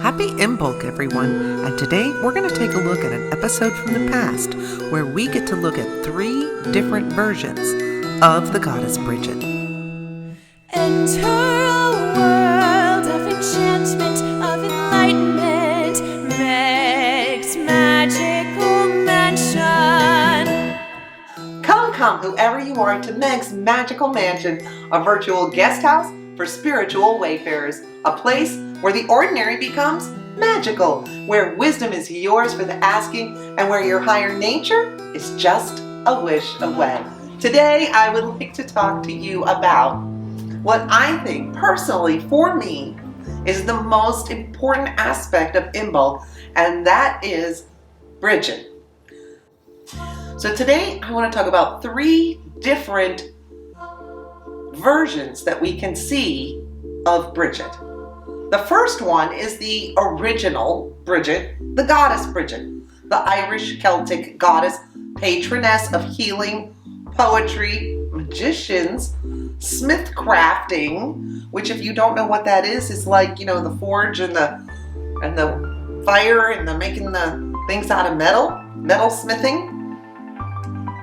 Happy Imbolc, everyone, and today we're going to take a look at an episode from the past where we get to look at 3 different versions of the goddess Brigid. Enter a world of enchantment, of enlightenment, Meg's Magical Mansion. Come, whoever you are, to Meg's Magical Mansion, a virtual guest house for spiritual wayfarers, a place where the ordinary becomes magical, where wisdom is yours for the asking, and where your higher nature is just a wish away. Today, I would like to talk to you about what I think, personally, for me, is the most important aspect of Imbolc, and that is Brigid. So today, I want to talk about 3 different versions that we can see of Brigid. The first one is the original Brigid, the goddess Brigid, the Irish Celtic goddess, patroness of healing, poetry, magicians, smith crafting, which if you don't know what that is like, you know, the forge and the fire and the making the things out of metal smithing.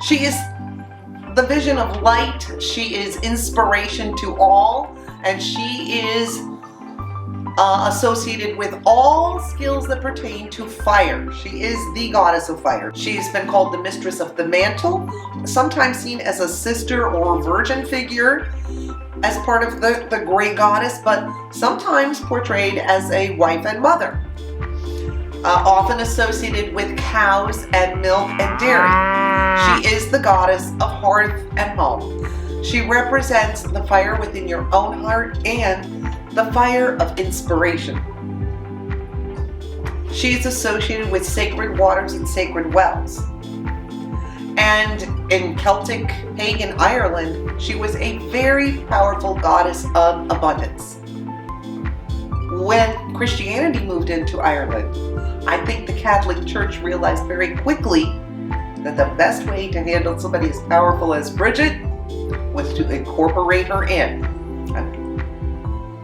She is the vision of light. She is inspiration to all, and she is associated with all skills that pertain to fire. She is the goddess of fire. She's been called the mistress of the mantle, sometimes seen as a sister or virgin figure as part of the gray goddess, but sometimes portrayed as a wife and mother. Often associated with cows and milk and dairy. She is the goddess of hearth and home. She represents the fire within your own heart and the fire of inspiration. She is associated with sacred waters and sacred wells. And in Celtic pagan Ireland, she was a very powerful goddess of abundance. When Christianity moved into Ireland, I think the Catholic Church realized very quickly that the best way to handle somebody as powerful as Brigid was to incorporate her in.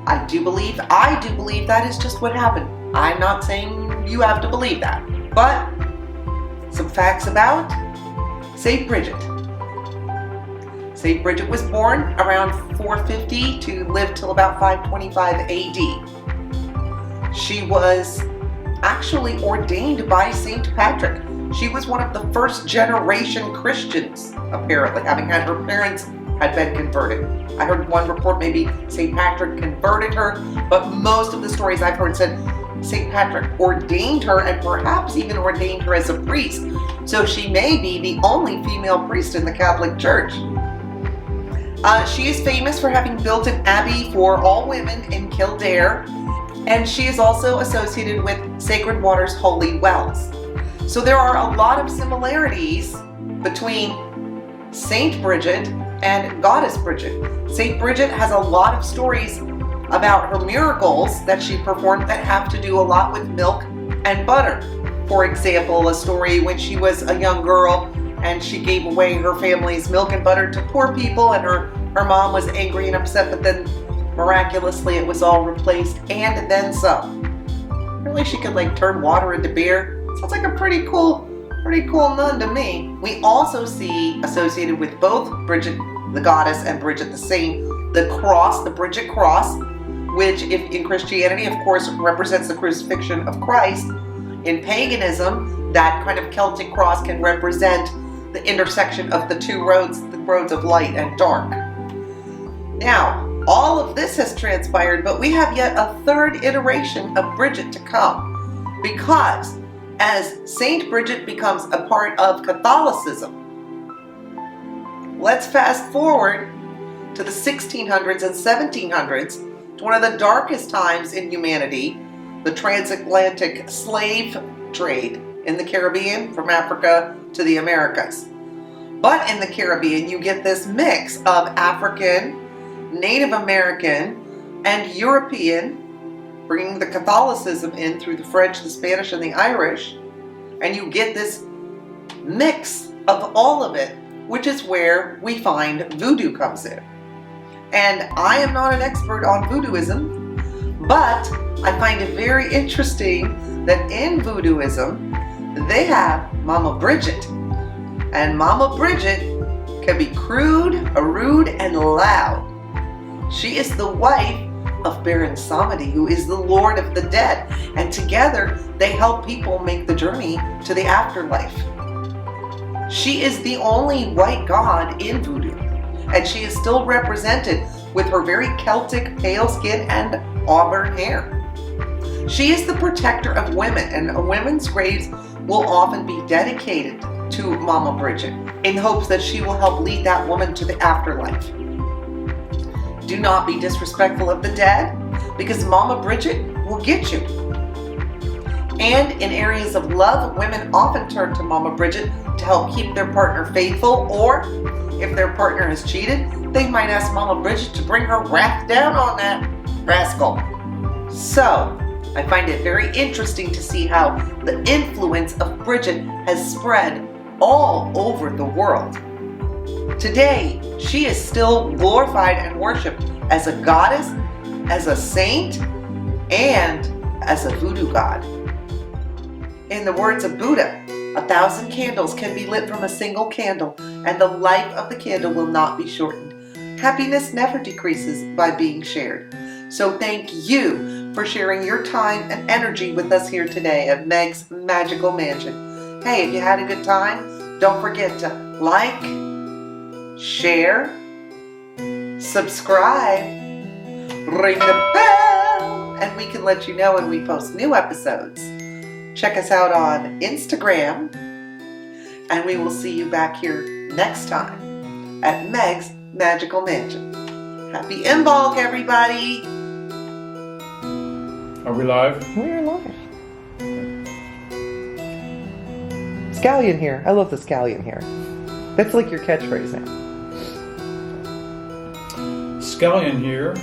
I do believe that is just what happened. I'm not saying you have to believe that, but some facts about Saint Brigid. Saint Brigid was born around 450 to live till about 525 AD. She was actually ordained by Saint Patrick. She was one of the first generation Christians, apparently, having had her parents had been converted. I heard one report maybe St. Patrick converted her, but most of the stories I've heard said St. Patrick ordained her and perhaps even ordained her as a priest. So she may be the only female priest in the Catholic Church. She is famous for having built an abbey for all women in Kildare, and she is also associated with Sacred Water's holy wells. So there are a lot of similarities between Saint Brigid and Goddess Brigid. Saint Brigid has a lot of stories about her miracles that she performed that have to do a lot with milk and butter. For example, a story when she was a young girl and she gave away her family's milk and butter to poor people, and her mom was angry and upset, but then miraculously it was all replaced and then some. Really, she could like turn water into beer. Sounds like a pretty cool nun to me. We also see associated with both Brigid the goddess and Brigid the saint, the cross, the Brigid cross, which if in Christianity, of course, represents the crucifixion of Christ. In paganism, that kind of Celtic cross can represent the intersection of the 2 roads, the roads of light and dark. Now, all of this has transpired, but we have yet a 3rd iteration of Brigid to come, because as Saint Brigid becomes a part of Catholicism, let's fast forward to the 1600s and 1700s, to one of the darkest times in humanity, the transatlantic slave trade in the Caribbean from Africa to the Americas. But in the Caribbean, you get this mix of African, Native American, and European, bringing the Catholicism in through the French, the Spanish, and the Irish, and you get this mix of all of it, which is where we find voodoo comes in. And I am not an expert on voodooism, But I find it very interesting that in voodooism, they have Mama Brigid. And Mama Brigid can be crude, rude, and loud. She is the wife of Baron Samedi, who is the Lord of the Dead. And together, they help people make the journey to the afterlife. She is the only white god in voodoo. And she is still represented with her very Celtic pale skin and auburn hair. She is the protector of women, and women's graves will often be dedicated to Mama Brigid in hopes that she will help lead that woman to the afterlife. Do not be disrespectful of the dead, because Mama Brigid will get you. And in areas of love, women often turn to Mama Brigid to help keep their partner faithful, or if their partner has cheated, they might ask Mama Brigid to bring her wrath down on that rascal. So, I find it very interesting to see how the influence of Brigid has spread all over the world. Today, she is still glorified and worshipped as a goddess, as a saint, and as a voodoo god. In the words of Buddha, 1,000 candles can be lit from a single candle, and the life of the candle will not be shortened. Happiness never decreases by being shared. So thank you for sharing your time and energy with us here today at Meg's Magical Mansion. Hey, if you had a good time, don't forget to like, share, subscribe, ring the bell, and we can let you know when we post new episodes. Check us out on Instagram, and we will see you back here next time at Meg's Magical Mansion. Happy Imbolc, everybody! Are we live? We're live. Scallion here. I love the scallion here. That's like your catchphrase now. Scallion here.